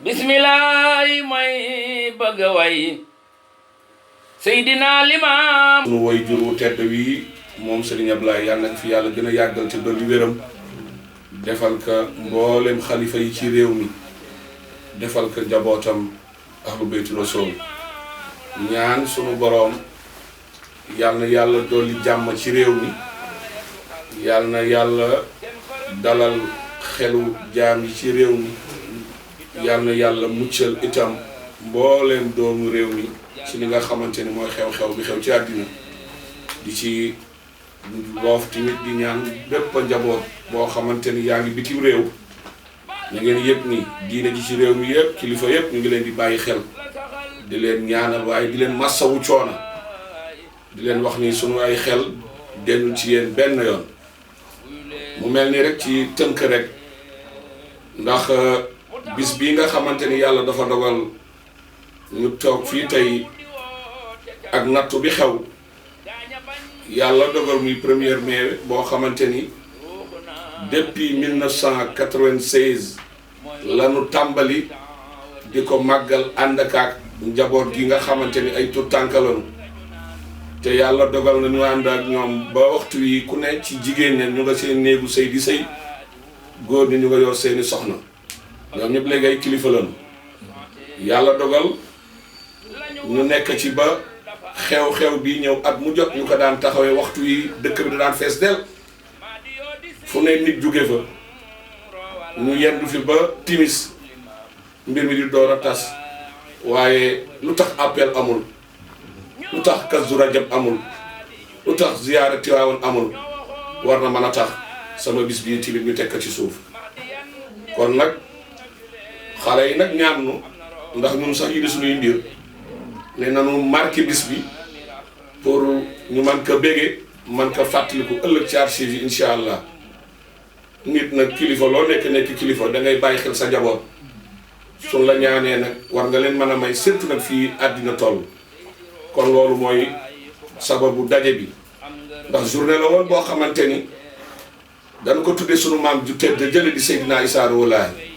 bismillahi may bëgg a way Seydina Limaam sunu way juru tedd wi moom Serigne Ablaye yàlla na fi yàlla gën a yàggal ci dolli wéram defal ka mboolem xalifa yi ci réew mi defal ka njabootam ahlu baytu rasul ñaan sunu boroom yàlla na yàlla dolli jàmm ci réew mi yàlla na yàlla dalal xelu jaam yi ci réew mi yàlla na yàlla muccal itam mbooleem doomu réew mi ci li nga xamante ni mooy xew-xew bi xew ci àddina di ci loof tamit di ñaan bépp njaboot boo xamante ni yaa ngi bitim réew na ngeen yëpp ni diine ji ci réew mi yëpp kilifa yëpp ñu ngi leen di bàyyi xel di leen ñaanal waaye di leen massawu coona di leen wax ni sunu ay xel dellu ci yéen benn yoon mu mel ni rek ci tënk rek ndax bis bii nga xamante ni yàlla dafa dogal ñu toog fii tey ak nattu bi xew yàlla dogal muy 1er mai boo xamante ni depuis 1996 lanu tàmbali di ko màggal ànd ak njaboot gi nga xamante ni ay tuut tànk lañu te yàlla dogal na ñu ànd ak ñoom ba waxtu yi ku ne ci jigéen ña ñu nga seen néegu sëy di sëy góor ñi ñu nga yor seeni soxna ñoom ñëpp léegi ay kilifa lañu yàlla dogal ñu nekk ci ba xew-xew bi ñëw at mu jot ñu ko daan taxawee waxtu yi dëkk bi da daan fees del fu ne nit jóge fa ñu yendu fi ba timis mbir mi di door a tas waaye lu tax appel amul lu tax Kazu Rajab amul lu tax ziyaara Tiwaawan amul war na mën a tax sama bis bii timit ñu tekk ci suuf kon nag xale yi nag ñaan nu ndax ñun sax yi di suñuy mbir ne nanu marqué bis bi pour ñu man ko bége man ko fàttaliku ëllëg ci archive yi incha allah nit nag kilifa loo nekk kilifa da ngay bàyyi xel sa njaboot suñ la ñaanee nag war nga leen mën a may surtout nag fii àddina toll kon loolu mooy sababu daje bi ndax journée la woon boo xamante ni dañ ko tuddee sunu maam ju tedd jële di Seydina Issa Rouhou Laye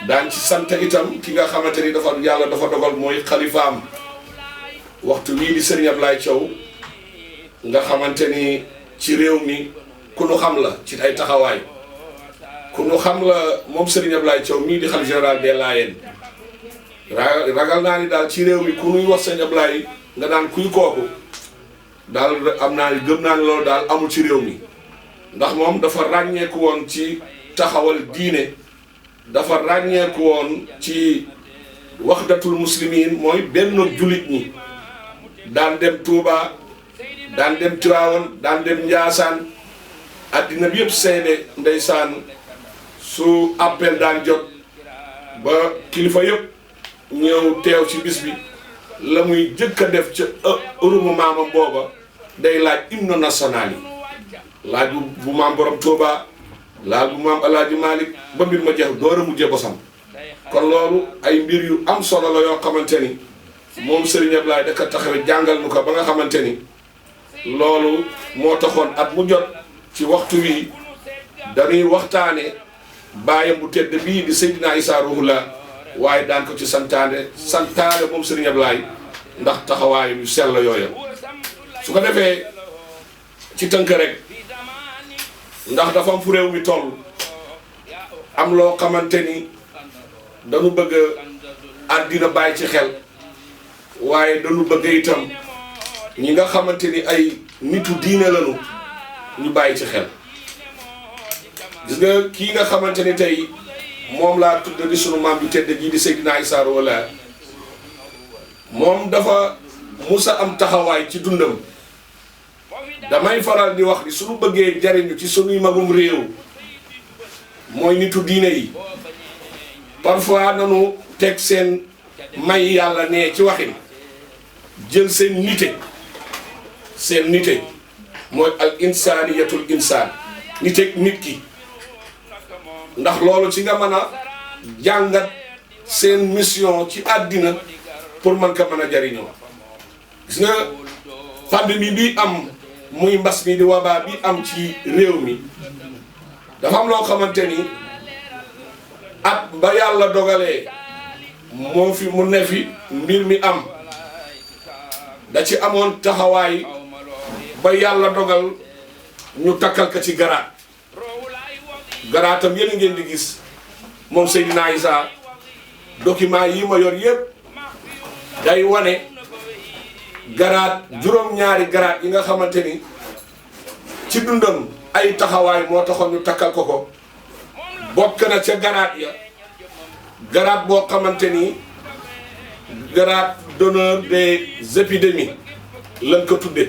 daan ci sant itam ki nga xamante ni dafa yàlla dafa dogal mooy xalifaam waxtu wii di Serigne Ablaye Thiaw nga xamante ni ci réew mi ku nu xam la ci ay taxawaay ku nu xam la moom Serigne Ablaye Thiaw mii di xalifa général des Layènes ragal naa ni daal ci réew mi ku nuy wax Serigne Ablaye nga daan kuy kooku daal am naa ni gëm naa ni loolu daal amul ci réew mi ndax moom dafa ràññeeku woon ci taxawal diine dafa ràññeeku woon ci waxdatul muslimin mooy benn jullit ñi daan dem Touba daan dem Tiwaawan daan dem Njaasaan addina bi yëpp seede ndeysaan su appel daan jot ba kilifa yëpp ñëw teew ci bis bi la muy jëkk a def ca urumu maamam booba day laaj hymne national yi laaj bu maam borom Touba laal bu maam Alaaji Malick ba mbir ma jeex door a mujjee bosam kon loolu ay mbir yu am solo la yoo xamante ni moom Serigne Ablaye da ko taxawee jàngal nu ko ba nga xamante ni loolu moo taxoon at mu jot ci waxtu wi dañuy waxtaane baayam bu tedd bii di Seydina Issa Rouhou Laye waaye daan ko ci santaane moom Serigne Ablaye ndax taxawaayam yu sell yooya su ko defee ci tënk rek ndax dafa am fu réew mi toll am loo xamante ni dañu bëgg àddina bàyyi ci xel waaye dañu bëgg itam ñi nga xamante ni ay nitu diine lañu ñu bàyyi ci xel gis nga kii nga xamante ni tey moom laa tudd di sunu maam ju tedd jii di Seydina Issa Rouhou Laye moom dafa musa am taxawaay ci dundam damay faral di wax ni suñu bëggee jariñu ci suñuy magum réew mooy nitu diine yi parfois nanu teg seen may yàlla nee ci waxin jël seen nite mooy al insaniyatul insaan niteeg nit ki ndax loolu ci nga mën a jàngat seen mission ci àddina pour mën ko mën a jariñoo gis nga pandémie bi am muy mbas mi di wabaa bi am ci réew mi dafa am loo xamante ni at ba yàlla dogalee moo fi mu ne fi mbir mi am da ci amoon taxawaay ba yàlla dogal ñu takkal ko ci garaatam yéen a ngeen di gis moom Seydina Issa document yi ma yor yëpp day wane garaat juróom-ñaari garaat yi nga xamante ni ci dundam ay taxawaay moo taxoon ñu takkal ko bokk na ca garaat ya garaat boo xamante ni garaat d'honneur des épidémies lañ ko tudde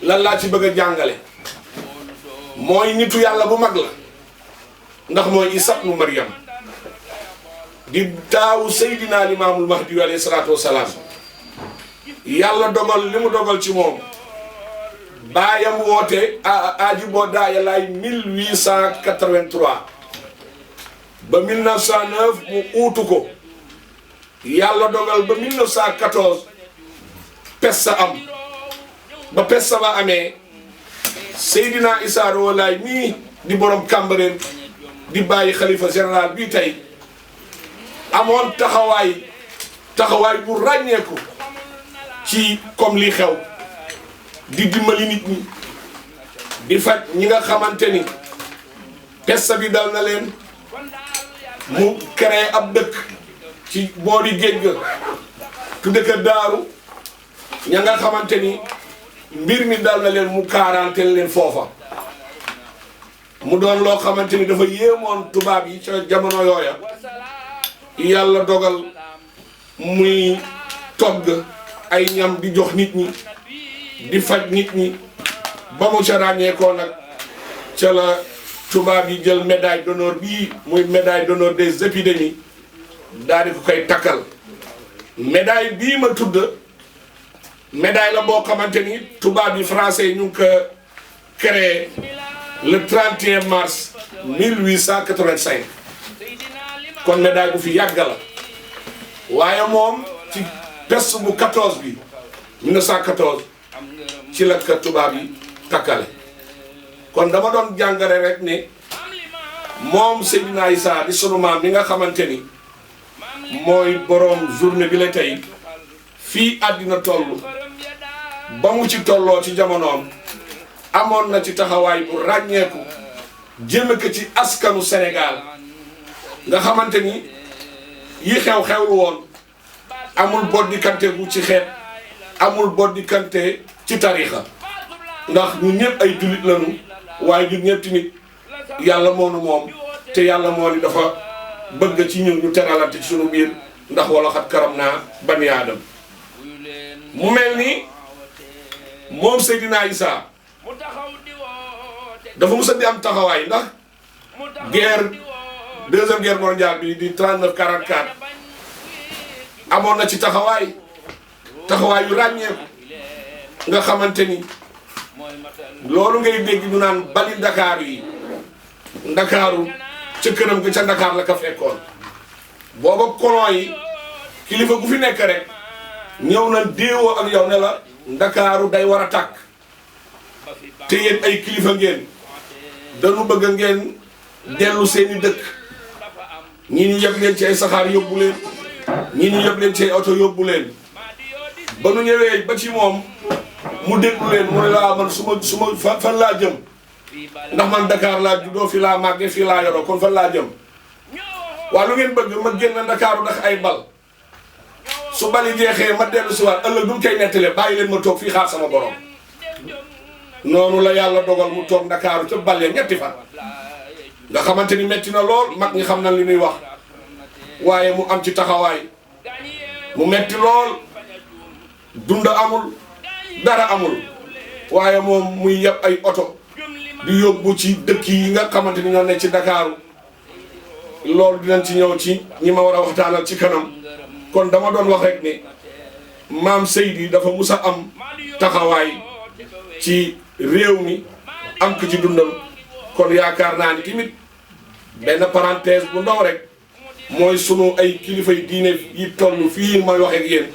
lan laa ci bëgg a jàngale mooy nitu yàlla bu mag la ndax mooy Isa ibnu Maryam di taawu Seydina Limaamul Mahdi alayhi salaatu wasalaam yàlla dogal li mu dogal ci moom baayam woote aji boo daaya laay 1883 ba 1909 mu uutu ko yàlla dogal ba 1914 pesta am ba pesta ba amee Seydina Issa Rouhou Laye mii di borom Cambérène di bàyyi xalifa général bii tey amoon taxawaay bu ràññeeku ci comme li xew di dimbali nit ñi di faj ñi nga xamante ni pesta bi dal na leen mu créé ab dëkk ci boori géej ga tudde ko Daaru ña nga xamante ni mbir mi dal na leen mu quarantaine leen foofa mu doon loo xamante ni dafa yéemoon tubaab yi ca jamono yooya yàlla dogal muy togg ay ñam di jox nit ñi di faj nit ñi ba mu ca ràññeekoo nag ca la tubaab yi jël médaille d'honneur bii muy médaille d'honneur des épidémies daal di ko koy takkal médaille bii ma tudd médaille la boo xamante ni tubaab yi français yi ñu ngi ko créé le 31 mars 1885 kon médaille bu fi yàgg la waaye moom ci peste bu 14 bi 1914 ci la ko tubaab yi takkale kon dama doon jàngale rek ne moom Seydina Issa di sunu maam mi nga xamante ni mooy boroom journée bi la tey fii àddina toll ba mu ci tolloo ci jamonoom amoon na ci taxawaay bu ràññeeku jëme ko ci askanu Sénégal nga xamante ni yi xew-xewlu woon amul boddikante bu ci xeet amul boddikante ci tariixa ndax ñun ñëpp ay jullit lañu waaye ñun ñëpp tamit yàlla moonu moom te yàlla moo ni dafa bëgg ci ñun ñu teralante ci sunu biir ndax wala xat karam naa bani aadam mu mel ni moom Seydina Issa dafa mës a di am taxawaay ndax guerre deuxième guerre mondiale bi di 39-44 amoon na ci taxawaay yu ràññeeku nga xamante ni loolu ngay dégg ñu naan bali Dakar yi Ndakaaru ca këram ga ca Dakar la ka fekkoon booba colon yi kilifa gu fi nekk rek ñëw na déewoo ak yow ne la Ndakaaru day war a tàkk te yéen ay kilifa ngeen dañu bëgg ngeen dellu seeni dëkk ñii ñu yëpp leen ci ay saxaar yóbbu leen ñii ñu yëpp leen ci ay oto yóbbu leen ba nu ñëwee ba ci moom mu déglu leen mu ne laa man su ma fan laa jëm ndax man Dakar laa juddoo fi laa màggee fii laa yoroo kon fan laa jëm waa lu ngeen bëgg ma génn Ndakaaru ndax ay bal su bali jeexee ma dellu si waat ëllëg du mu koy nettalee bàyyi leen ma toog fii xaar sama borom noonu la yàlla dogal mu toog Ndakaaru ca bal ya ñetti fan nga xamante ni metti na lool mag ñi xam na li ñuy wax waaye mu am ci taxawaay mu metti lool dund amul dara amul waaye moom muy yeb ay oto di yóbbu ci dëkk yi nga xamante ni ñoo ne ci Ndakaaru loolu dinañ ci ñëw ci ñi ma war a waxtaanal ci kanam kon dama doon wax rek ne maam Seydi dafa mus a am taxawaay ci réew mi am ko ci dundam kon yaakaar naa ni tamit benn parenthèse bu ndaw rek mooy sunu ay kilifay diine yi toll fii may wax ak yéen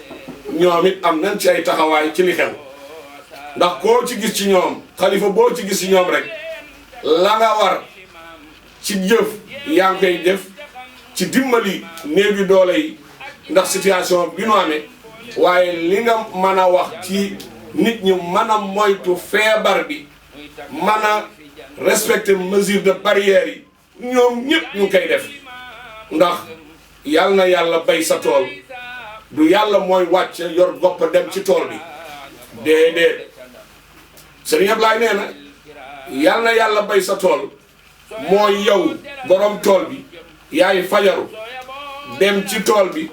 ñoom it am nañ ci ay taxawaay ci li xew ndax koo ci gis ci ñoom xalifa boo ci gis ci ñoom rek la nga war ci jëf yaa ngi koy def ci dimbali néew yu doole yi ndax situation bi nu amee waaye li nga mën a wax ci nit ñi mën a moytu feebar bi mën a respecter mesure de barrière yi ñoom ñëpp ñu koy def ndax yal na yàlla bay sa tool du yàlla mooy wàcc yor gopp dem ci tool bi déedéet Sëriñ Ablaay nee na yal na yàlla bay sa tool mooy yow borom tool bi yaay fajaru dem ci tool bi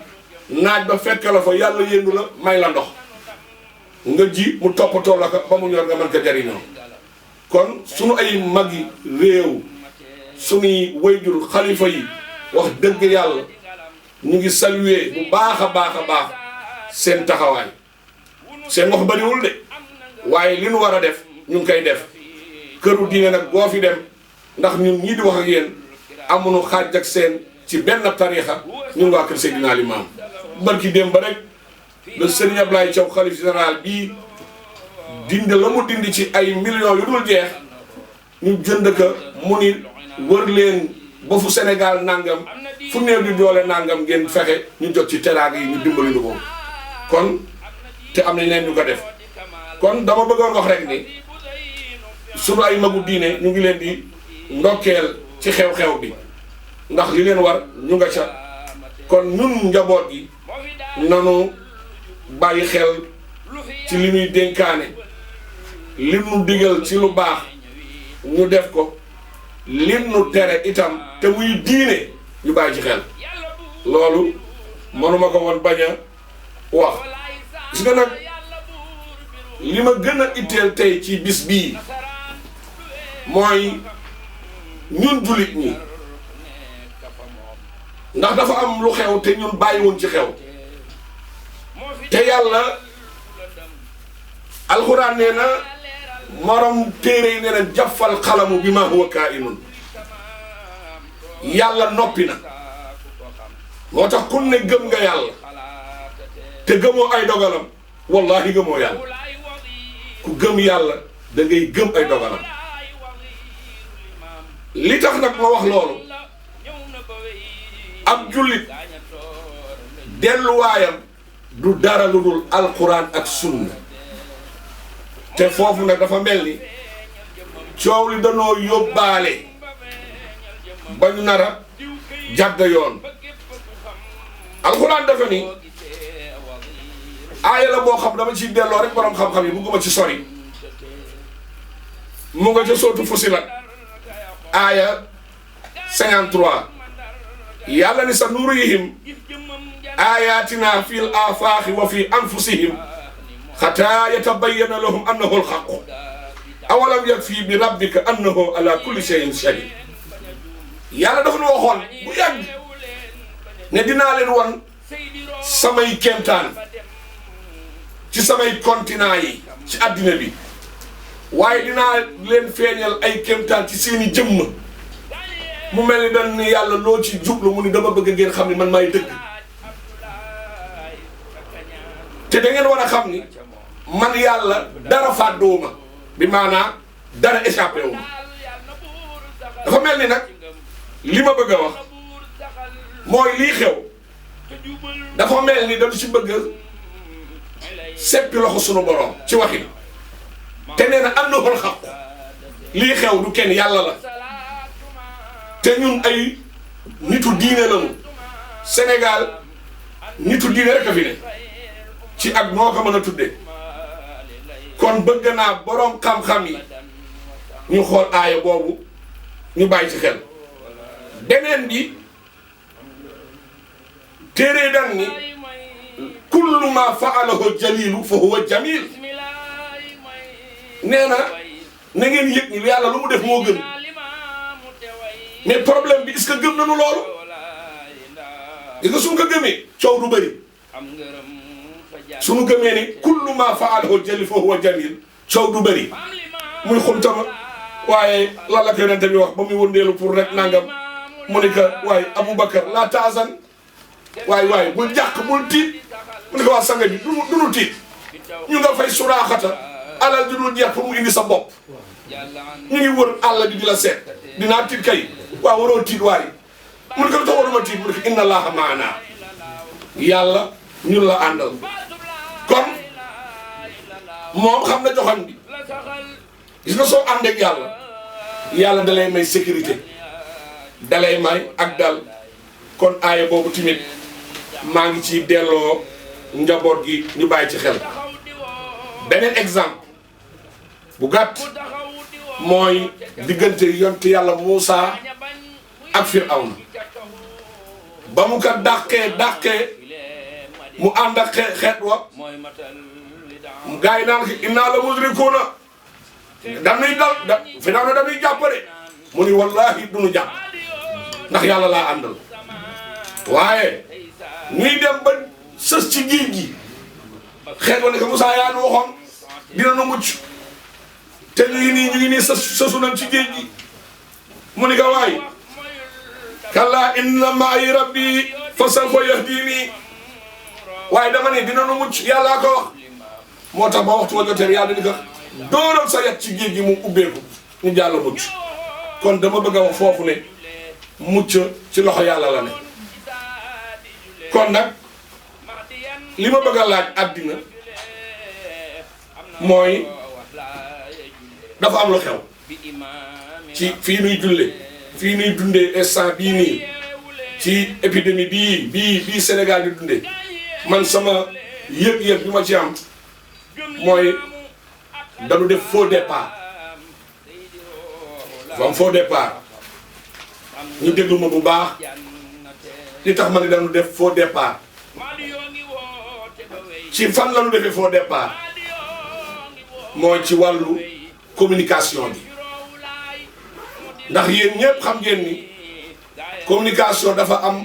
naaj ba fekk la fa yàlla yëngu la may la ndox nga ji mu toppatoo la ko ba mu ñor nga mën ko jariñoo kon sunu ay mag yi réew sunuy wayjur xalifa yi wax dëgg yàlla ñu ngi saluer bu baax a baax a baax seen taxawaay seen wax bariwul de waaye li nu war a def ñu ngi koy def këru diine nag boo fi dem ndax ñun ñii di wax ak yéen amuñu xaaj ak seen ci benn tariixa ñun waa kër Seydina Limaamu barki démb ba rek le Serigne Ablaye Thiaw xalif général bii dindi la mu dindi ci ay millions yu dul jeex ñu jënd ko mu ni wër leen ba fu Sénégal nangam fu néew di doole nangam ngeen fexe ñu jot ci teraanga yi ñu dimbali ñu ko kon te am nañ leen ñu ko def kon dama bëggoon wax rek ni sunu ay magu diine ñu ngi leen di ndokkeel ci xew-xew bi ndax li leen war ñu nga ca kon ñun njaboot gi nanu bàyyi xel ci li ñuy dénkaane li nu digal ci lu baax ñu def ko li nu tere itam te muy diine ñu bàyyi ci xel loolu mënuma ko woon bañ a wax gis nga nag li ma gën a itteel tey ci bis bii mooy ñun jullit ñi ndax dafa am lu xew te ñun bàyyiwoon ci xew te yàlla alxuraan nee na morom téere yi nee na jafal xalamu bi ma huwa kaa'inun yàlla noppi na moo tax kun ne gëm nga yàlla te gëmoo ay dogalam wallahi gëmoo yàlla ku gëm yàlla da ngay gëm ay dogalam li tax nag ma wax loolu ab jullit delluwaayam du dara lu dul alquran ak sunna te foofu nag dafa mel ni coow li danoo yóbbaale ba ñu nar a jàdd yoon alquran dafa ni aaya la boo xam dama ciy delloo rek borom xam-xam yi bugguma ci sori mu nga ca sootu Fusilat aaya 53 yàlla ni sa nurihim ayatina fil afaaxi wa fi anfusihim xataa yatabayyana lahum annahu alxaqu awalam yakfi bi rabbika annahu ala kulli shay'in shahid yàlla dafa nu waxoon bu yàgg ne dinaa leen wan samay kéemtaan ci samay continent yi ci àddina bi waaye dinaa leen feeñal ay kéemtaan ci seeni jëmm mu mel ni dañ ni yàlla loo ci jublu mu ni dama bëgg ngeen xam ni man maay dëgg te da ngeen war a xam ni man yàlla dara fàdduwuma bi maanaa dara échappé wu ma dafa mel ni nag li ma bëgg a wax mooy lii xew dafa mel ni dañu ci bëgg seppi loxo sunu borom ci waxin te nee na annahul xaq lii xew du kenn yàlla la te ñun ay nitu diine lañu Sénégal nitu diine rek a fi ne ci ak noo ko mën a tudde kon bëgg naa borom xam-xam yi ñu xool aaya boobu ñu bàyyi ci xel beneen bi téere dan ni kullu ma fa'alahu jalilu fa huwa jamil nee na na ngeen yëg ni yàlla lu mu def moo gën mais problème bi est-ce que gëm nañu loolu est-ce que suñu ko gëmee coow du bëri suñu gëmee ni kullu ma fa'alahu jalilu fa huwa jamil coow du bëri muy xumtama waaye lan la ko yonente bi wax ba muy wëndeelu pour rek nangam mu ne que waaye Aboubacar la taazan waaye bul jàq bul tiit mu ne ko waa sanga bi du tiit ñu nga fay suraaxata alal ju dul jeex pour mu indi sa bopp ñu ngi wër àll bi di la seet dinaa tiit kay waaw waroo tiit waay mu ne ko lu tax waruma tiit mu ne ko inna allaha maana yàlla ñun la àndal kon moom xam na joxam bi gis nga soo àndeek yàlla yàlla dalay may sécurité dalay may ak dal kon aaya boobu tamit maa ngi ci delloo njaboot gi ñu bàyyi ci xel beneen exemple bu gàtt mooy diggante yonent yàlla Muusa ak Firawna ba mu ko dàqee mu ànd ak xeet wa gaa yi naan innaa la musrikuuna dañuy dal Firawna dañuy jàppale mu ni wallahi duñu jàpp ndax yàlla laa àndal waaye ñuy dem ba sës ci géej gi xeet wa ne ko Moussa yaa nu waxoon dina nu mucc te ñu ngi nii sësu nañ ci géej gi mu ni ko waay kallaa inna ma'i rabbi fa sawfa yahdini waaye dama ne dina nu mucc yàllaa ko wax moo tax ba waxtu wa jotee yàlla di ko dóoral sa yat ci géej gi mu ubbeeku ñu jàll mucc kon dama bëgg a wax foofu ne mucc ci loxo yàlla la ne kon nag li ma bëgg a laaj àddina mooy dafa am lu xew ci fii nuy julle fii nuy dundee instant bii nii ci épidémie bii Sénégal di dundee man sama yëg-yëg bi ma ci am mooy dañu def faux départ dafa am faux départ ñu déglu ma bu baax li tax ma ne dañu def faux départ ci fan la ñu defee faux départ mooy ci wàllu communication bi ndax yéen ñëpp xam ngeen ni communication dafa am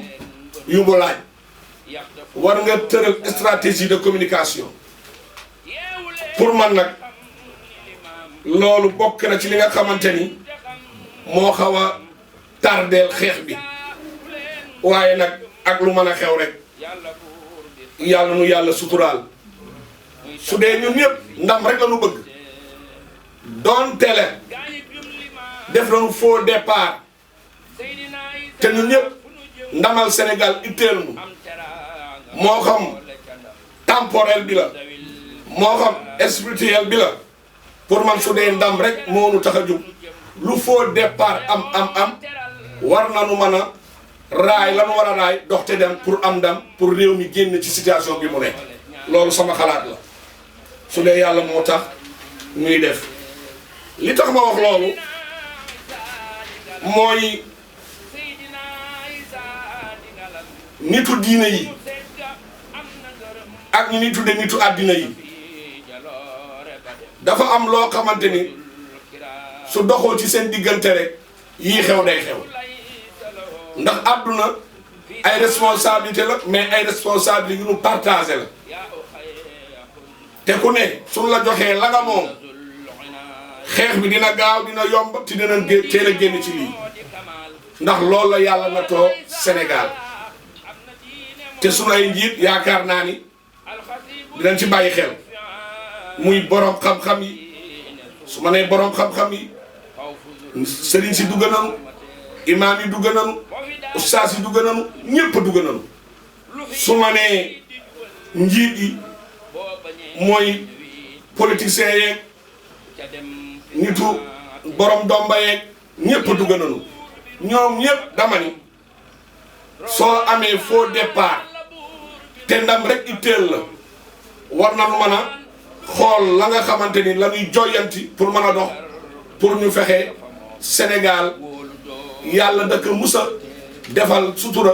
yu mu laaj war nga tëral stratégie de communication pour man nag loolu bokk na ci li nga xamante ni moo xaw a tardeel xeex bi waaye nag ak lu mën a xew rek yàlla nu yàlla suturaal su dee ñun ñëpp ndam rek la nu bëgg doon télé def nañu faux départ te ñun ñëpp ndamal Sénégal itteel nu moo xam temporel bi la moo xam spirituel bi la pour man su dee ndam rek moo nu tax a jóg lu faux départ am war nañu mën a raay la nu war a raay dox te dem pour am ndam pour réew mi génn ci situation bi mu nekk loolu sama xalaat la su dee yàlla moo tax ñuy def li tax ma wax loolu mooy nitu diine yi ak ñi ni tudde nitu àddina yi dafa am loo xamante ni su doxoo ci seen diggante rek yii xew day xew ndax àdduna ay responsabilité la mais ay responsabilité yu ñu partagé la te ku ne suñ la joxee la nga moom xeex bi dina gaaw dina yomb te dina teel a génn ci lii ndax loolu la yàlla na too Sénégal te sunu ay njiit yaakaar naa ni dinañ ci bàyyi xel muy borom xam-xam yi su ma nee borom xam-xam yi sëriñ si dugg nañu imaam yi dugg nañu ustaas yi dugg nañu ñëpp dugg nañu su ma nee njiit yi mooy politiciens yeeg nitu borom domba yeeg ñëpp dugg nañu ñoom ñëpp dama ni soo amee faux départ te ndam rek itteel la war nañu mën a xool la nga xamante ni la ñuy joyanti pour mën a dox pour ñu fexe Sénégal yàlla dëkk musa defal sutura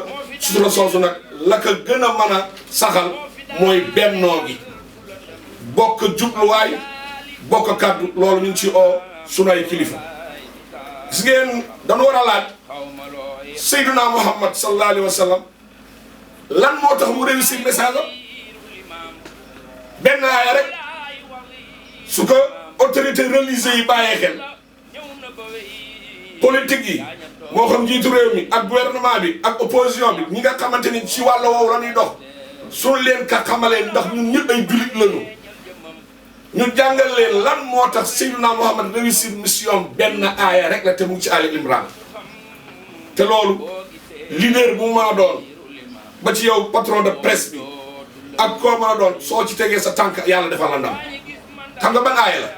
soosu nag la ko gën a mën a saxal mooy bennoo gi bokk jubluwaay bokk kàddu loolu ñu ngi ci oo sunu ay kilifa gis ngeen dañu war a laaj Seydina Muhammad sallallahu alayhi wa sallam lan moo tax mu réussir message am benn aaya rek su ko autorité religieuse yi bàyyee xel politique yi moo xam njiitu réew mi ak gouvernement bi ak opposition bi ñi nga xamante ni ci wàll woowu la ñuy dox suñ leen ka xamalee ndax ñun ñëpp ay jullit lañu ñu jàngal leen lan moo tax Seydina Muhammad réussir mission benn aaya rek la te mu ngi ci Ali Imran te loolu leader bu ma doon ba ci yow patron de presse bi ak koo mën a doon soo ci tegee sa tànk yàlla defal la ndam xam nga ban aaya la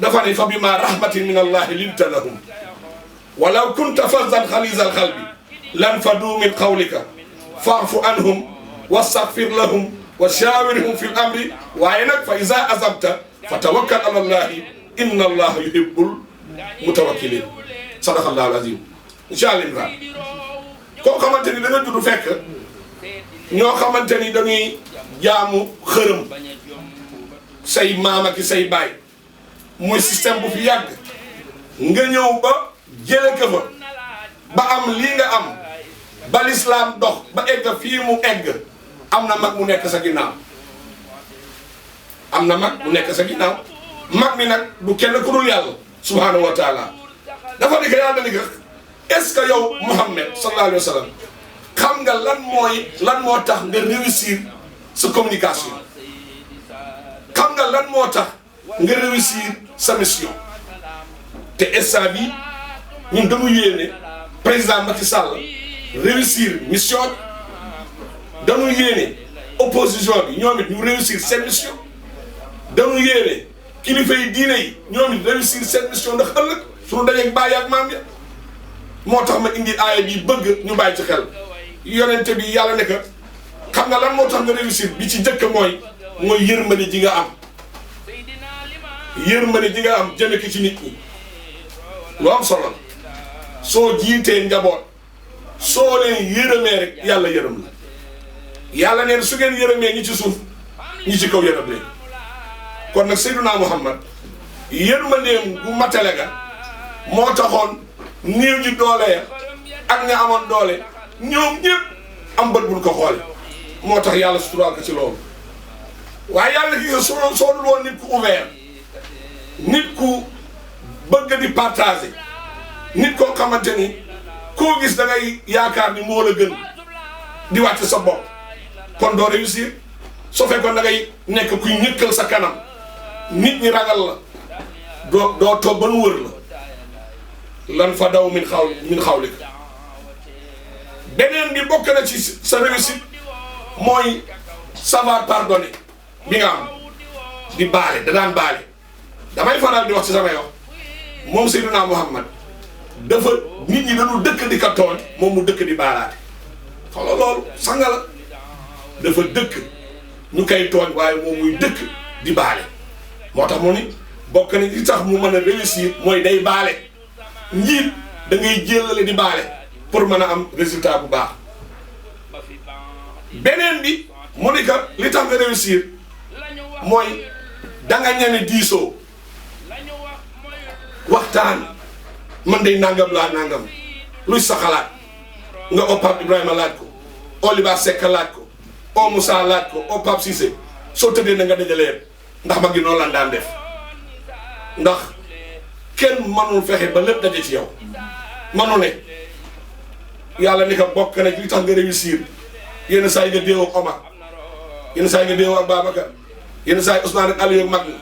dafa ne fa bima rahmatin min allahi linta lahum walaw kunta fazzan xalizal xalbi lan fadu min qawlika fa'fu anhum wastaghfir lahum wa shawirhum fil amri waaye nag fa iza azamta fa tawakkal ala allahi inna allaha yuhibbul mutawakkilin sadaqallahu alazim incha allah koo xamante ni da nga judd fekk ñoo xamante ni dañuy jaamu xërëm say maam ak say baay muy système bu fi yàgg nga ñëw ba jële ko fa ba am lii nga am ba lislaam dox ba egg fii mu egg am na mag mu nekk sa ginnaaw am na mag mu nekk sa ginnaaw mag mi nag du kenn ku dul yàlla subhanahu wa taala dafa ni ko yàlla ni ko est-ce que yow Muhammad sallallahu alayhi wa sallam xam nga lan moo tax nga réussir sa communication xam nga lan moo tax nga réussir sa mission te instant bi ñun dañu yéene président Macky Sall réussir mission dañu yéene opposition bi ñoom it ñu réussir seen mission dañu yéene kilifa yi diine yi ñoom it réussir seen mission ndax ëllëg suñu dajeeg bàyyi ak maam ya moo tax ma indi aaya bi bëgg ñu bàyyi ci xel yonente bi yàlla ne ka xam nga lan moo tax nga réussir bi ci njëkk mooy yërmande ji nga am yërmande ji nga am jëme ki ci nit ñi lu am solo soo jiitee njaboot soo leen yërëmee rek yàlla yërëm la yàlla neen su ngeen yërëmee ñi ci suuf ñi ci kaw yërëm leen kon nag Seydina Muhammad yërmandeem bu matale ga moo taxoon néew ji doole ya ak ña amoon doole ñoom ñëpp am bët buñ ko xoole moo tax yàlla suturaal ko ci loolu waaye yàlla gi nga soo dul woon nit ku ouvert nit ku bëgg di partager nit koo xamante ni koo gis da ngay yaakaar ni moo la gën di wàcc sa bopp kon doo réussir soo fekkoon da ngay nekk kuy ñëkkal sa kanam nit ñi ragal la doo toog ba nu wër la lan fa daw min xawlik beneen bi bokk na ci sa réussite mooy savoir pardonner bi nga am di baale da daan baale damay faral di wax ci samay wax moom Seydina Muhammad dafa nit ñi dañu dëkk di ka tooñ moom mu dëkk di baalaate xolo loolu sanga la dafa dëkk ñu koy tooñ waaye moom muy dëkk di baale moo tax mu ni bokk na li tax mu mën a réussir mooy day baale njiit da ngay jéllale di baale pour mën a am résultat bu baax beneen bi mu ni ka li tax nga réussir mooy danga ñeme diisoo waxtaan man day nangam laa nangam luy sa xalaat nga o Pape Ibrahima laaj ko o Liba Seck laaj ko o Moussa laaj ko o Pape Cissé soo tëddee na nga dajalee ndax mag gi noonu lan daan def ndax kenn mënul fexe ba lépp daje ci yow mënu ne yàlla ni ko bokk na li tax nga réussir yenn saa yi nga déewoo ak Omar yenn saa yi nga déewoo ak Babacar yenn saa yi Ousmane ak Aliou ak mag ñi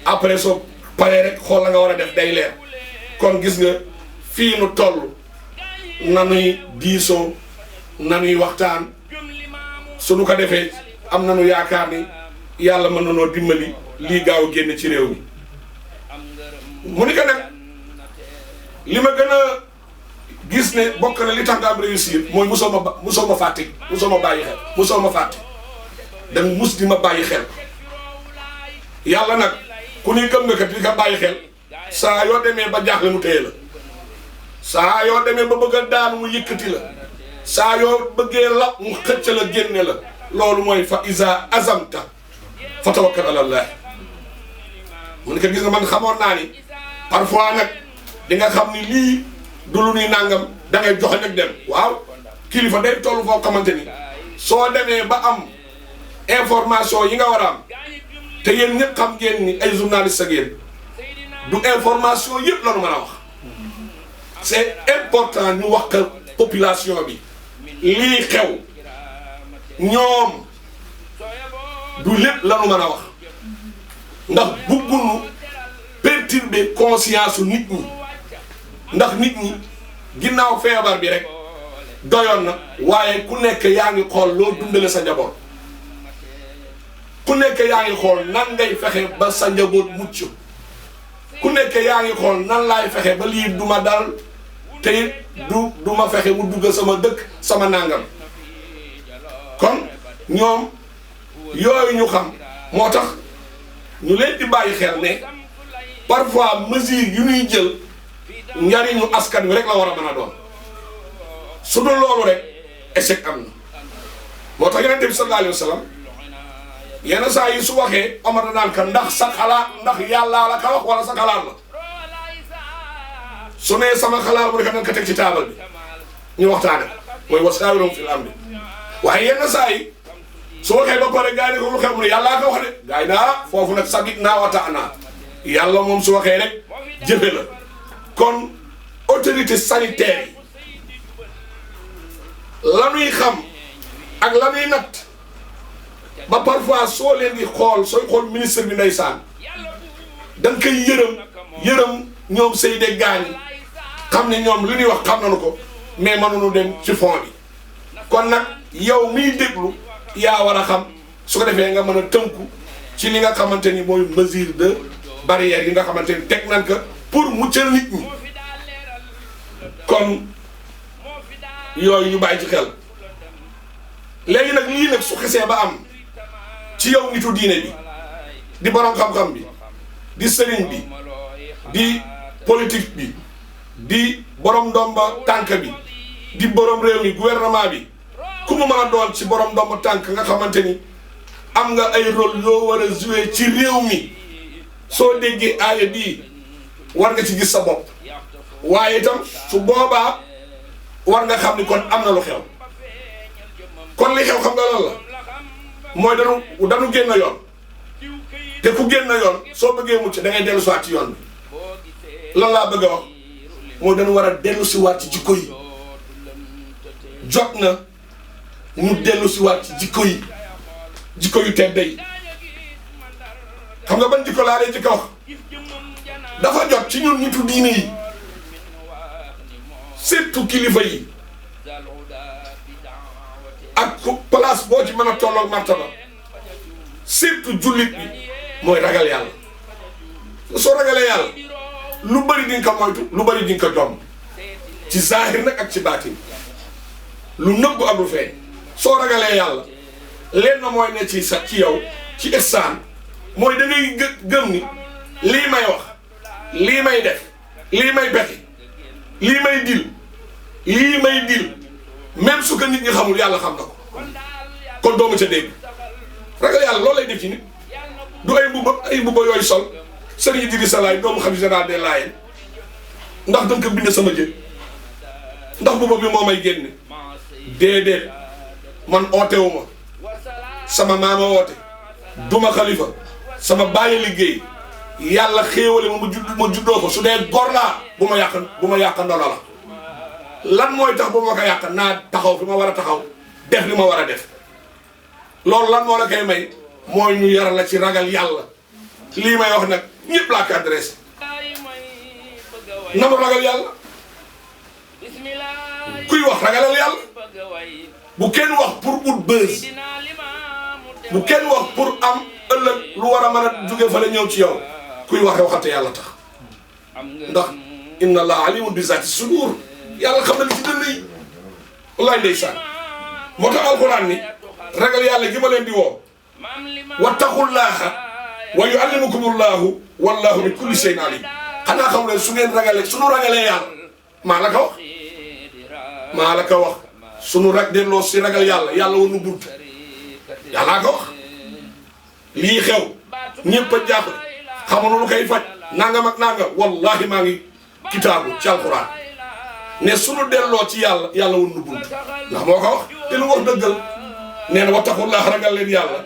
après soo paree rek xool la nga war a def day leer kon gis nga fii nu toll nanuy diisoo nanuy waxtaan suñu ko defee am nañu yaakaar ni yàlla mën na noo dimbali lii gaaw génn ci réew mi mu ni ko nag li ma gën a gis ne bokk na li tax nga am réussir mooy musoo ma fàtte musoo ma bàyyi xel musoo ma fàtte danga mus di ma bàyyi xel yàlla nag ku ni gëm nga kat di ka bàyyi xel saa yoo demee ba jaaxle mu téye la saa yoo demee ba bëgg a daan mu yëkkati la saa yoo bëggee la mu xëcc la génne la loolu mooy fa iza azamta fa tawakkal ala Allah mu ne ko gis nga man xamoon naa ni parfois nag di nga xam ni lii du lu nuy nangam da ngay joxe nag dem waaw kilifa day toll foo xamante ni soo demee ba am information yi nga war a am te yéen ñëpp xam ngeen ni ay journaliste ak yéen du information yëpp la nu mën a wax c'est important ñu wax ka population bi lii xew ñoom du lépp la nu mën a wax ndax bëgguñu perturber conscience su nit ñi ndax nit ñi ginnaaw feebar bi rek doyoon na waaye ku nekk yaa ngi xool loo dundale sa njaboot ku nekk yaa ngi xool nan ngay fexe ba sa njaboot mucc ku nekk yaa ngi xool nan laay fexe ba lii du ma dal te it du ma fexe mu dugg sama dëkk sama nangam kon ñoom yooyu ñu xam moo tax ñu leen di bàyyi xel ne parfois mesure yu ñuy jël njariñu askan wi rek la war a mën a doon su dul loolu rek échec am na moo tax Yonent bi sallallahu alayhi wa sallam yenn saa yi su waxee Omar naan ka ndax sa xalaat ndax yàllaa la ka wax wala sa xalaat la su nee sama xalaat bu rek nañ ko teg ci taabal bi ñu waxtaane mooy wa shaawirhum fil amri waaye yenn saa yi su waxee ba pare gars yi ne ko lu xew mu ne yàllaa ko wax de gars yi naa foofu nag sami'naa wa ata'naa yàlla moom su waxee rek jëfe la kon autorité sanitaire yi lanuy xam ak lanuy natt ba parfois soo leen di xool sooy xool ministre bi ndeysaan da nga koy yërëm ñoom Seydou Gaañ xam ne ñoom li ñuy wax xam nañu ko mais mënuñu dem ci fond bi kon nag yow miy déglu yaa war a xam su ko defee nga mën a tënku ci li nga xamante ni mooy mesure de barrière yi nga xamante ni teg nañ ko pour muccal nit ñi kon yooyu ñu bàyyi ci xel léegi nag lii nag su xesee ba am ci yow nitu diine bi di borom xam-xam bi di sëriñ bi di politique bi di borom ndomba tànk bi di borom réew mi gouvernement bi ku mu mën a doon ci borom ndomba tànk nga xamante ni am nga ay rôle yoo war a jouer ci réew mi soo déggee aaya bii war nga ci gis sa bopp waaye itam su boobaa war nga xam ni kon am na lu xew kon li xew xam nga lan la mooy dañu génn yoon te ku génn yoon soo bëggee mucc da ngay dellu si waat ci yoon bi lan laa bëgg a wax mooy dañu war a dellu si waat ci jikko yi jot na ñu dellu si waat ci jikko yu tedd yi xam nga ban jikko laa lay jëkk a wax dafa jot ci ñun nitu diine yi surtout kilifa yi ak place boo ci mën a tolloog martaba surtout jullit bi mooy ragal yàlla soo ragalee yàlla lu bëri di nga ko moytu lu bëri di nga ko jomb ci zahir nag ak ci baatin lu nëbbu ak lu feeñ soo ragalee yàlla leen na mooy ne ci yow ci ihsaan mooy da ngay gëm ni lii may wax lii may def lii may bexi lii may dil même su ko nit ñi xamul yàlla xam na ko kon doomu ca dégg ragal yàlla loolu lay def ci nit du ay mbubba yooyu sol sëriñ Idrissa Laay doomu xam général des Layènes ndax danga ko bind sama jën ndax mbubba bi moo may génne déedéet man ootewu ma sama maama woote duma xalifa sama bàyyi liggéey yàlla xéewale ma juddoo ko su dee gor laa bu ma yàq ndono la lan mooy tax bu ma ko yàq naa taxaw fi ma war a taxaw def li ma war a def loolu lan moo la koy may mooy ñu yar la ci ragal yàlla lii may wax nag ñëpp laa ko adressé na ma ragal yàlla kuy wax ragalal yàlla bu kenn wax pour ut buzz bu kenn wax pour am ëllëg lu war a mën a jóge fa la ñëw ci yow kuy wax waxate yàlla tax ndax inna allah alimun bi zati sudur yàlla xam na li ci dënn yi wallaay ndeysaan moo tax alquran ni ragal yàlla gi ma leen di woo wattaqullaha wa yuallimukumullahu wallahu bi kulli shay'in alim xanaa xam ne su ngeen ragalee suñu ragalee yàlla maa la ko wax suñu delloo si ragal yàlla woon nu bunt yàllaa ko wax lii xew ñëpp a jàpp xamuñu lu koy faj nangam ak nangam wallahi maa ngi kitaabu ci alquran ne suñu delloo ci yàlla woon nu bunt ndax moo ko wax te lu wax dëggal nee na wattaqullah ragal leen yàlla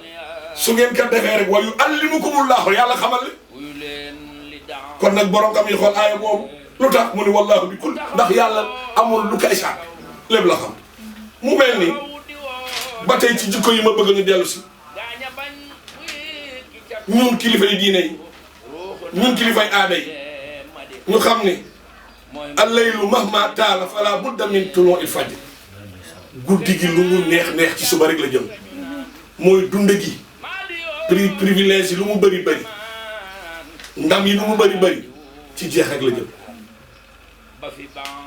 su ngeen ko defee rek wa yuallimukumullahu yàlla xamal leen kon nag borom xam yi xool aaya boobu lu tax mu ni wallahu bi kul ndax yàlla amul lu koy sàkk lépp la xam mu mel ni ba tey ci jikko yi ma bëgg ñu dellu si ñun kilifa yi diine yi ñun kilifa yi aada yi ñu xam ni allaylu mahma taala fala budda min tuluu il fajr guddi gi lu mu neex neex ci suba rek la jëm mooy dund gi privilège yi lu mu bëri bëri ndam yi lu mu bëri bëri ci jeex rek la jëm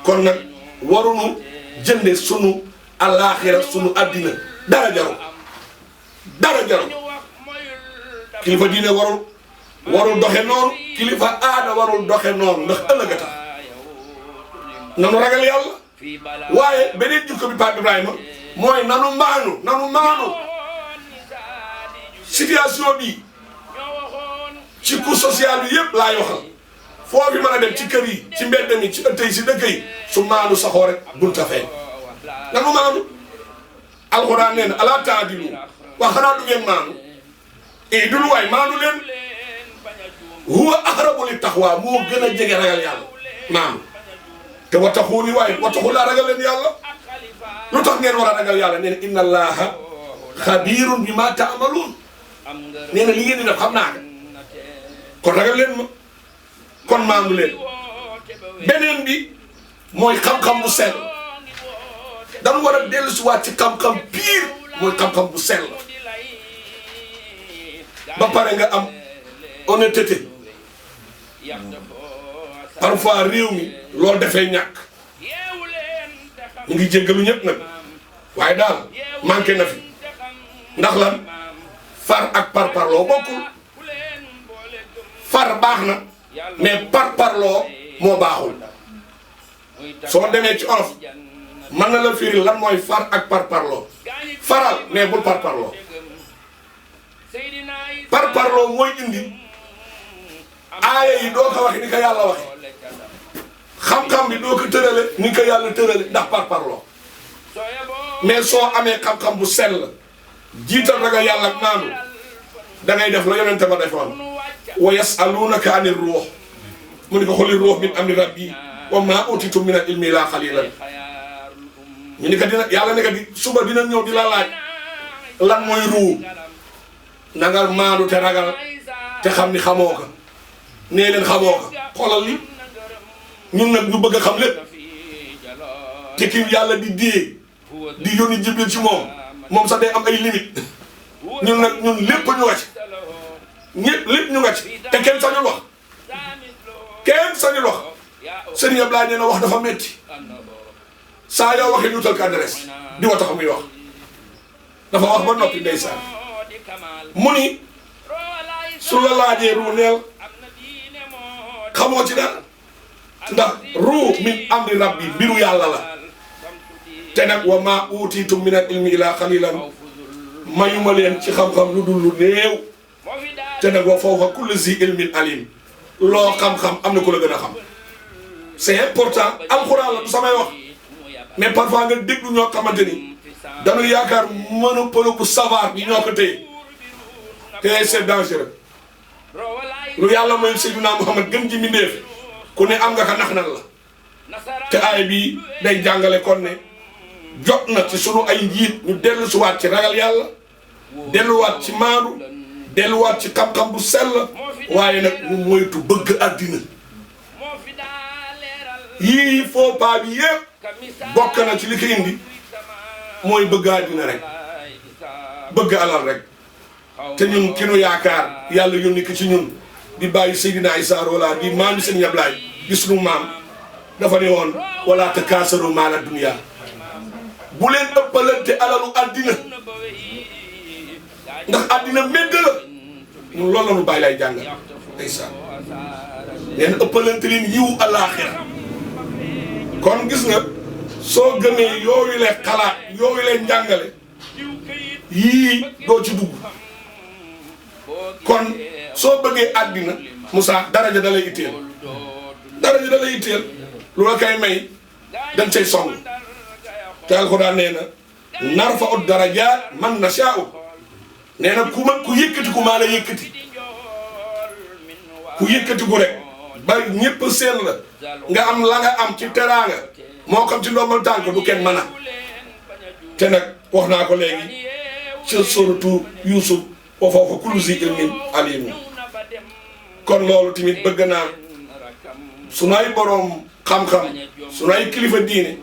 kon nag waruñu jënde sunu alaaxira sunu àddina dara jaru kilifa diine warul doxe noonu kilifa aada warul doxe noonu ndax ëllëg a tax nanu ragal yàlla waaye beneen jukko bi Pape Ibrahima mooy nanu maanu situation bi ci coût social bi yëpp laay waxal foo fi mën a dem ci kër yi ci mbedd mi ci ëtt yi si dëkk yi su maanu saxoo rek bunta feeñ nanu maanu alxuraan nee na alaa taadilu wax xanaa du ngeen maanu dul waay maanu leen huwa aqrabu lit taqwa moo gën a jege ragal yàlla maanu te wattaquuni waaye wattaqu laa ragal leen yàlla lu tax ngeen war a ragal yàlla nee na inna allaha xabiirun bimaa taamaluun nee na li ngeen di def xam naa ko kon ragal leen ma kon maandu leen beneen bi mooy xam-xam bu sell dañu war a dellusiwaat ci xam-xam pire mooy xam-xam bu sell ba pare nga am honnêteté parfois réew mi loolu dafay ñàkk ñu ngi jéggalu ñëpp nag waaye daal manqué na fi ndax lan far ak parparloo bokkul far baax na mais parparloo moo baaxul soo demee ci olof mën na la firi lan mooy far ak parparloo faral mais bul parparloo parparloo mooy indi aaya yi doo ko waxe ni ko yàlla waxe xam-xam bi doo ko tërale ni ko yàlla tërale ndax parparloo mais soo amee xam-xam bu sell jiital ragal yàlla ak naanu da ngay def la yonente ba defoon wa yasalunaka ani ruux mu ni ko xuli ruux min amri rabbi wa ma utitum min al ilmi la xalilan ñu ni ko dina yàlla ne ko di suba dina ñëw di la laaj lan mooy ruu na nga maanu te ragal te xam ni xamoo ko nee leen xamoo ko xoolal li ñun nag ñu bëgg a xam lépp te ki yàlla di dee di yónni Jibril ci moom sax day am ay limite ñun nag ñun lépp ñu wàcc ñëpp lépp ñu wàcc te kenn sañul wax Serigne Ablaye nee na wax dafa metti saa yoo waxee ñu utal ko adresse di wa tax muy wax dafa wax ba noppi ndeysaan mu ni su la laajee ruu neel xamoo ci dara ndax ruu min amri rabbi mbiru yàlla la te nag wa ma utiitum min al ilmi ila qalilan mayuma leen ci xam-xam lu dul lu néew te nag wa fawqa kulli zi ilmin alim loo xam-xam am na ku la gën a xam c'est important alxuraan la du samay wax mais parfois nga déglu ñoo xamante ni dañu yaakaar monopole bu savoir bi ñoo ko téye te c'est dangereux lu yàlla mooy Seydina Muhammad gën ji mbindéef ku ne am nga ka nax nan la te aay bi day jàngale kon ne jot na ci sunu ay njiit ñu dellusiwaat ci ragal yàlla delluwaat ci maandu delluwaat ci xam-xam bu sell waaye nag ñu moytu bëgg àddina yii faux pas bi yëpp bokk na ci li ko indi mooy bëgg àddina rek bëgg alal rek te ñun ki nu yaakaar yàlla yónni ko ci ñun di bàyyi Seydina Issa wala di maam Serigne Ablaye di sunu maam dafa ne woon wala takaasaru maala dunya bu leen ëppalante alalu àddina ndax àddina médd la ñun loolu la ñu bàyyi lay jàngal ndeysaan nee na ëppalante leen yiwu alaaxira kon gis nga soo gëmee yooyu lay xalaat yooyu lay njàngale yii doo ci dugg kon soo bëggee àddina Moussa daraja da lay itteel lu la koy may dañ cay song te alxuraan nee na narfa'u darajaat man nashaa'u nee na ku yëkkati ku maa la yëkkati ku yëkkati ku rek ba ñëpp seen la nga am la nga am ci teraanga moo xam ci ndombal tànk du kenn mën a te nag wax naa ko léegi ci suratu Yuusuf wa fawqa kulli zi ilmin alim kon loolu tamit bëgg naa su nay boroom xam-xam sunu ay kilifa diine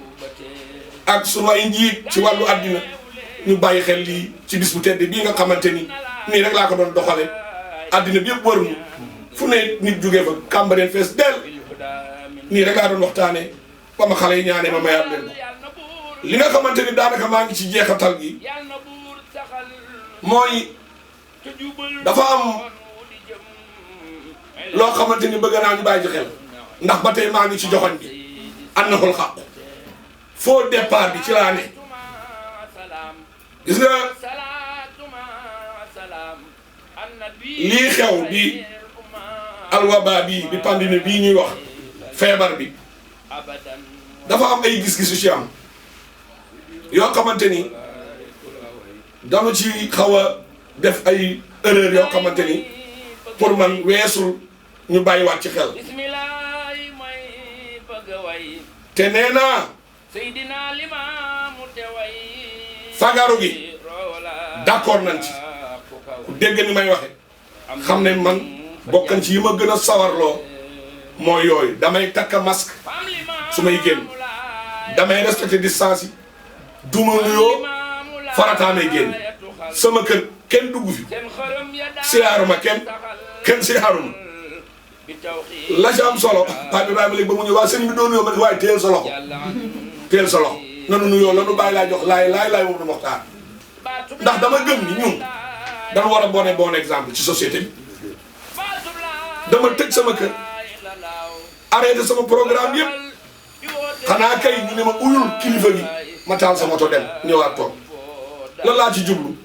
ak sunu ay njiit ci wàllu àddina ñu bàyyi xel lii ci bis bu tedd bii nga xamante ni nii rek laa ko doon doxale àddina bi yëpp wër ñu fu ne nit jógee fa Cambérène fees del nii rek laa doon waxtaane ba ma xale yi ñaanee ma mayaat leen ko li nga xamante ni daanaka maa ngi ci jeexatal gi mooy dafa am loo xamante ni bëgg naa ñu bàyyi ci xel ndax ba tey maa ngi ci joxoñ bi an na xol xàqu faux départ bi ci laa ne gis nga lii xew bi alwaba bi pandémie bii ñuy wax feebar bi dafa am ay gis-gisu ci am yoo xamante ni dama ci xaw a def ay erreur yoo xamante ni pour man weesul ñu bàyyiwaat ci xel te nee naa fagaru gi d'accord nañ ci ku dégg ni may waxe xam ne man bokkan ci yi ma gën a sawarloo mooy yooyu damay takk masque su may génn damay respecté distance yi duma nuyoo farataamay génn sama kër kenn dugg fi siyaaruma kenn siyaaruma la ci am solo Pape Ibrahima léegi ba mu ñëw waa sëñ bi doon nuyoo ma ne waaye teel sa loxo nanu nuyoo lanu bàyyi laa jox laay moom du moxtaar ndax dama gëm ni ñun dama war a bon exemple ci société bi dama tëj sama kër arrêté sama programme yëpp xanaa kay ñu ne ma uyul kilifa gi ma taal sama moto dem ñëwaat toog lan laa ci jublu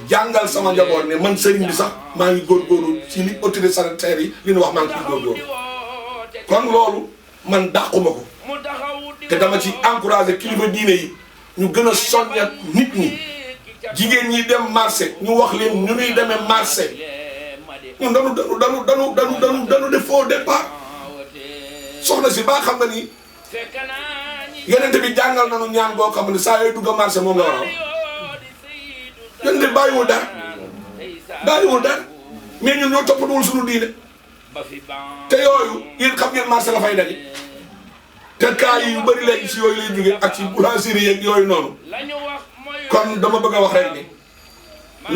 jàngal sama njaboot ne man sëriñ bi sax maa ngi góorgóorlu ci li autorité sanitaire yi li ñu wax maa ngi ciy góorgóorlu kon loolu man dàquma ko te dama ci encouragé kilifa diine yi ñu gën a soññat nit ñi jigéen ñi dem marché ñu wax leen ñu nuy demee marché ñun danu def faux départ soxna si baa xam nga ni yenente bi jàngal nañu ñaan boo xam ne saa yooyu dugg a marché moom la war a yenente bàyyiwul dara mais ñun ñoo toppatuwul suñu diine te yooyu yéen xam ngeen marché la fay daje te cas yi yu bëri léegi si yooyu lay jóge ak ci boulangerie yeeg yooyu noonu kon dama bëgg a wax rek ni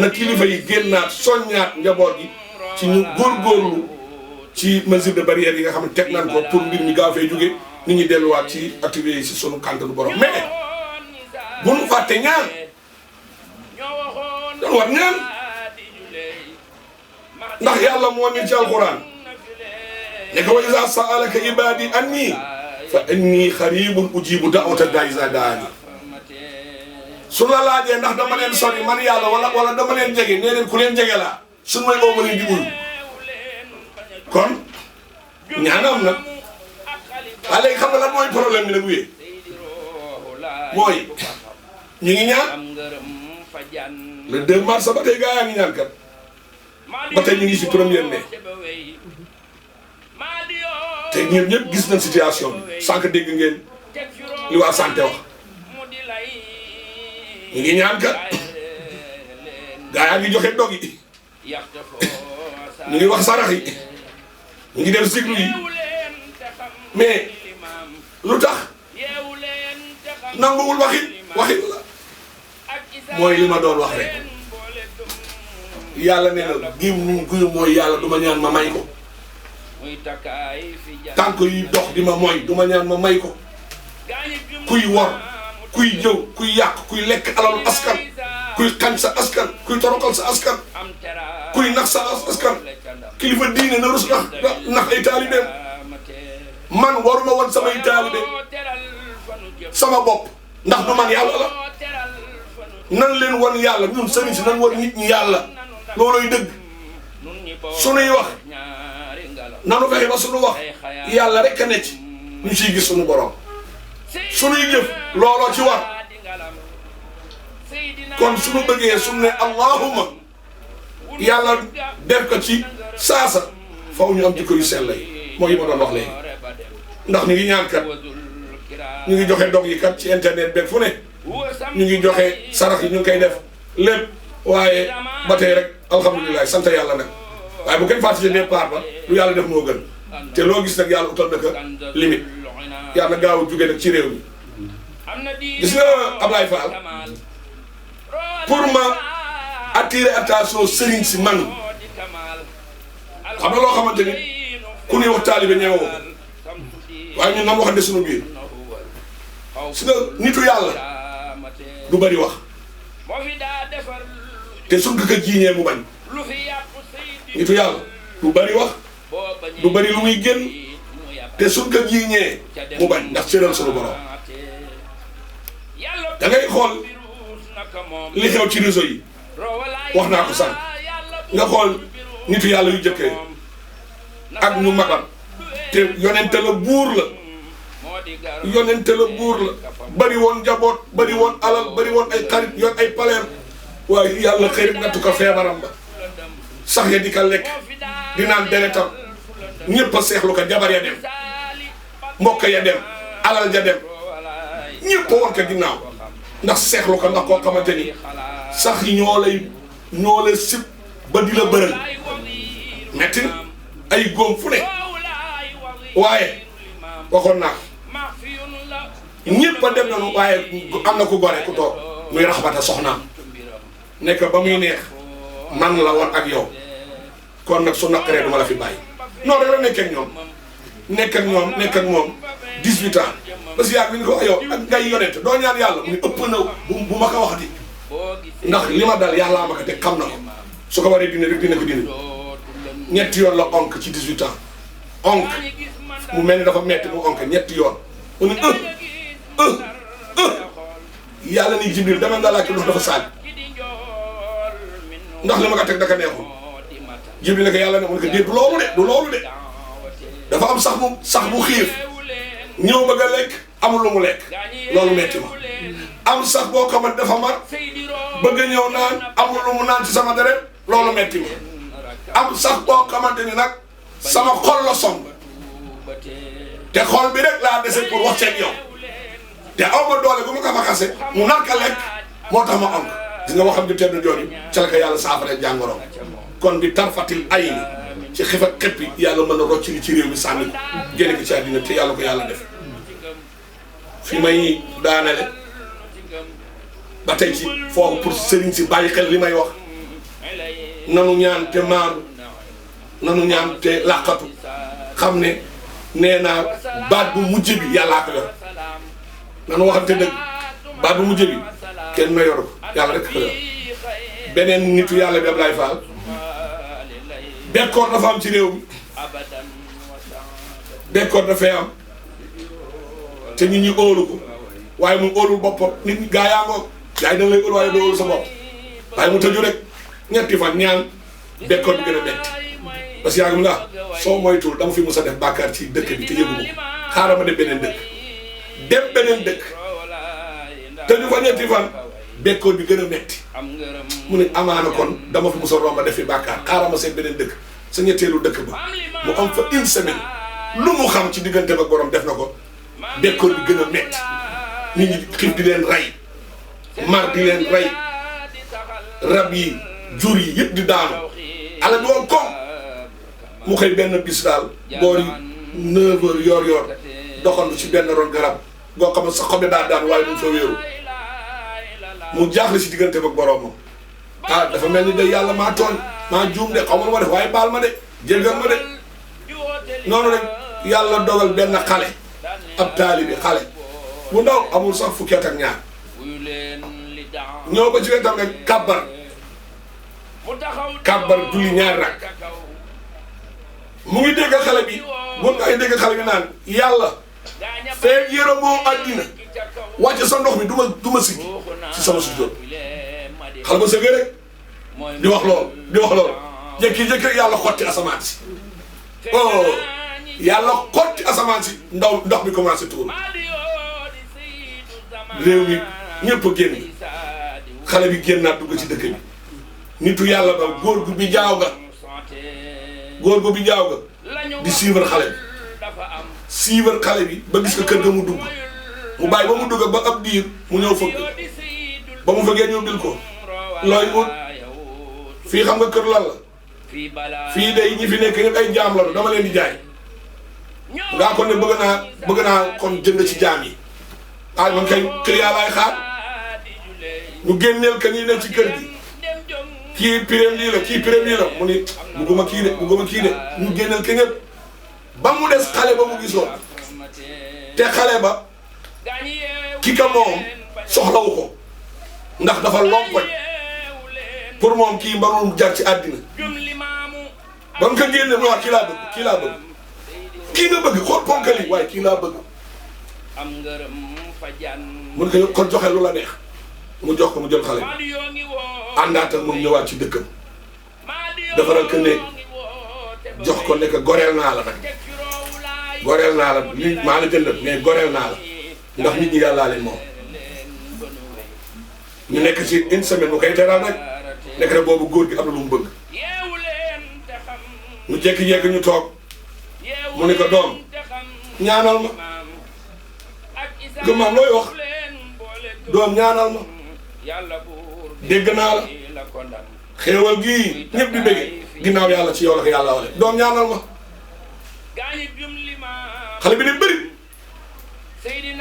na kilifa yi génnaat soññaat njaboot gi ci ñu góorgóorlu ci mesure de barrière yi nga xam ne teg nañ ko pour mbir mi gaaw fee jóge nit ñi delluwaat ci activités yi si sunu kàntanu borom mais bu nu fàtte ñaan dañu war ñaan ndax yàlla moo ni ci alquran ne ko wa iza sa'alaka ibadi anni fa inni xaribun ujibu da'wata da'i iza da'ani su la laajee ndax dama leen sori man yàlla wala dama leen jege nee leen ku leen jege laa suñu may oo ma leen di uyu kon ñaanam nag waaye léegi xam nga lan mooy problème bi nag wuyee mooy ñu ngi ñaan le 2 mars ba tey gaa yaa ngi ñaan kat ba tey ñu ngi si première mai te ñun ñëpp gis nañ situation bi sànq dégg ngeen li waa santé wax ñu ngi ñaan kat gaa yaa ngi joxe dog yi ñu ngi wax sarax yi ñu ngi def zikru yi mais lu tax nanguwul waxit la mooy li ma doon wax rek yàlla nee na gim ñu guyu mooy yàlla du ma ñaan ma may ko tànk yi dox di ma mooy du ma ñaan ma may ko kuy wor kuy jëw kuy yàq kuy lekk alalu askan kuy xañ sa askan kuy toroxal sa askan kuy nax sa askan kilifa diine na rus nax ay taalibeem man waruma woon samay taalibe sama bopp ndax du man yàlla la nan leen won yàlla ñun sëriñ si nan won nit ñi yàlla looloy dëgg sunuy wax nanu fexe ba sunu wax yàlla rek a ne ci ñu ciy gis sunu borom sunuy jëf looloo ci war kon sunu bëggee sunu ne allahumma yàlla def ko ci saasa faw ñu am jikko yu sell yi mooy yi ma doon wax léegi ndax ñu ngi ñaan kat ñu ngi joxe dog yi kat ci internet beeg fu ne ñu ngi joxe sarax yi ñu ngi koy def lépp waaye ba tey rek alhamdulilah sant yàlla nag waaye bu kenn fàtte ci départ ba lu yàlla def moo gën te loo gis nag yàlla utal na ko limite yàlla gaaw a jóge nag ci réew mi gis nga Ablaye Fall pour ma attirer attention sëriñ si man xam na loo xamante ni ku ñuy wax taalibe ñeewoo waaye ñun nan waxante suñu biir si nga nitu yàlla du bari wax te suñ ko jiiñee mu bañ nitu yàlla du bari wax du bari lu muy génn te suñ ko jiiñee mu bañ ndax cëral suñu borom da ngay xool li xew ci réseau yi wax naa ko sànq nga xool nitu yàlla yu jëkkee ak ñu magam te yonente la buur la yonente la buur la bari woon njaboot bari woon alal bari woon ay xarit yoon ay paleer waaye yàlla xëy rek nattu ko feebaram ba sax ya di ka lekk di naan deretam ñëpp a seexlu ko jabar ya dem mbokk ya dem alal ja dem ñëpp a war ko ginnaaw ndax seexlu ko ndax koo xamante ni sax yi ñoo lay sib ba di la bërël metti na ay góom fu ne waaye waxoon naa ñëpp a dem nañu waaye am na ku gore ku toog muy raxbata soxnaam nekk ba muy neex man la woon ak yow kon nag su naqaree duma la fi bàyyi noonu rek la nekk ak moom 18 ans parce que yaa ngi ko yow ak ngay yonent doo ñaan yàlla mu ëpp na bu ma ko waxati ndax li ma dal yàllaa ma ko te xam na ko su ko waree dina rek dina ko dina ñetti yoon la onk ci 18 ans onk mu mel ni dafa metti mu onk ñetti yoon mu ne yàlla ni Jibril dama nga laaj ko ndox dafa saaj ndax li ma ko teg daka neexul Jibril ne ko yàlla ne mu ne ko déet du loolu de dafa am sax bu xiif ñëw bëgg a lekk amul lu mu lekk loolu metti ma am sax boo xamante dafa mar bëgg a ñëw naan amul lu mu naan ci sama deret loolu metti ma am sax boo xamante ni nag sama xol la song te xol bi rek laa dese pour wax ceeg yow te aw ma doole bu ma ko fa xase mu nar ka lekk moo tax ma am gis nga waxam di tedd jooju ca la ko yàlla saafara jàngoro kon di tarfatil ay ni ci xef ak xeppi yàlla mën na rocc ni ci réew mi sànni ko génne ko ci àddina te yàlla ko yàlla def fi may daanale ba tey ci foofu pour sëriñ si bàyyi xel li may wax nanu ñaan te maandu nanu ñaan te làqatu xam ne nee naa baat bu mujj bi yàllaa ko yor nanu waxante dëgg baat bu mujj bi kenn na yor ko yàlla rek ko yor beneen nitu yàlla bi Ablaye Fall bekkoor dafa am ci réew mi bekkoor dafay am te nit ñi óolu ko waaye mu óolul boppam nit ñi gaa yaa ngoog yaa ngi dañ lay óolu waaye doo óolu sa bopp waaye mu tëju rek ñetti fan ñaan bekkoor bi gën a metti parce que yaa ngi nga soo moytuwul dama fi musa def bàkkaar ci dëkk bi te yëgu ma xaaral ma dem beneen dëkk tëju fa ñetti fan bekkoor bi gën a metti mu ne amaana kon dama fi musa romba def fi bàkkaar xaaral ma seen beneen dëkk sa ñetteelu dëkk ba mu am fa une semaine lu mu xam ci diggante ak borom def na ko bekkoor bi gën a metti nit ñi xiif di leen rey mar di leen rey rab yi jur yi yëpp di daanu ala bi woon kom mu xëy benn bis daal boori 9 heures yor doxandu ci benn ron garab goo xam ne sa xobe daa daan waaye mu fa wéeru mu jaaxle si diggante ak boromam dafa mel ni de yàlla maa tooñ maa juum de xaw ma lu ma def waaye baal ma de jéggal ma de noonu rek yàlla dogal benn xale ab taalibi xale bu ndaw amul sax fukki at ak ñaar ñëw ba ci wetam rek kàbbar julli ñaari rak mu ngi dégg xale bi mun nga dégg xale bi naan yàlla fee yërëmoo àddina wàcce sa ndox mi du ma siggi ci sama sujjóot xale ba sëgg rek di wax loolu jékki-jékki rek yàlla xotti asamaan si yàlla xotti asamaan si ndox bi commencé tuur réew mi ñëpp a génn xale bi génnaat dugg ci dëkk bi nitu yàlla ba góor gu bi jaaw ga di suivre xale bi ba gis ko kër ga mu dugg mu bàyyi ba mu dugg ba ab diir mu ñëw fëgg ba mu fëggee ñëw bil ko looy ut fii xam nga kër lan la fii day ñi fi nekk ñëpp ay jaam la dama leen di jaay ngaa kon ne bëgg naa kon jënd ci jaam yi ah man kay client laay xaar ñu génneel ka ñi ne ci kër gi kii pireem lii la kii pireem lii la mu ni bugguma kii de ñu génneel ka ñëpp ba mu des xale ba mu gisoon te xale ba ki ka moom soxlawu ko ndax dafa lompoñ pour moom kii mbarul jar ci àddina ba mu ko génne mu wax kii laa bëgg kii nga bëgg xool ponkali waaye kii laa bëgg mun ko kon joxe lu la neex mu jox ko mu jël xale bi àndaat ak moom ñëwaat ci dëkkam defaral ko néeg jox ko nekk goreel naa la nag goreel naa la lii maa la jëndal mais goreel naa la ndax nit ñi yàllaa leen moom ñu nekk ci une semaine mu koy teral nag nekk rek boobu góor gi am na lu mu bëgg mu jékki-jékki ñu toog mu ne ko doom ñaanal ma gëmmaam looy wax doom ñaanal ma dégg naa la xéewal gii ñëpp di bëgge ginnaaw yàlla ci yow la ko yàlla wale doom ñaanal ma xale bi ne bëri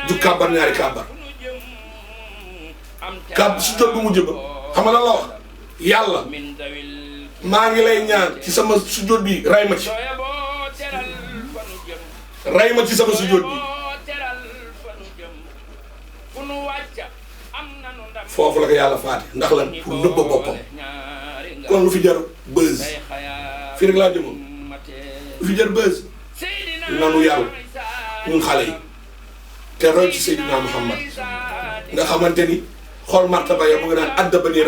ju kàbbar ñaari kàbbar su jot bu mu jëba xam nga lan la wax yàlla maa ngi lay ñaan ci sama sujjóot bi ray ma ci sama sujjóot bi foofu la ko yàlla faate ndax lan pour nëbba boppam kon lu fi jar buzz fii rek laa jëmoon lu fi jar buzz nanu yaru ñun xale yi te roy ci Seydina Muhammad nga xamante ni xool martaba ya mu ngi naan addabani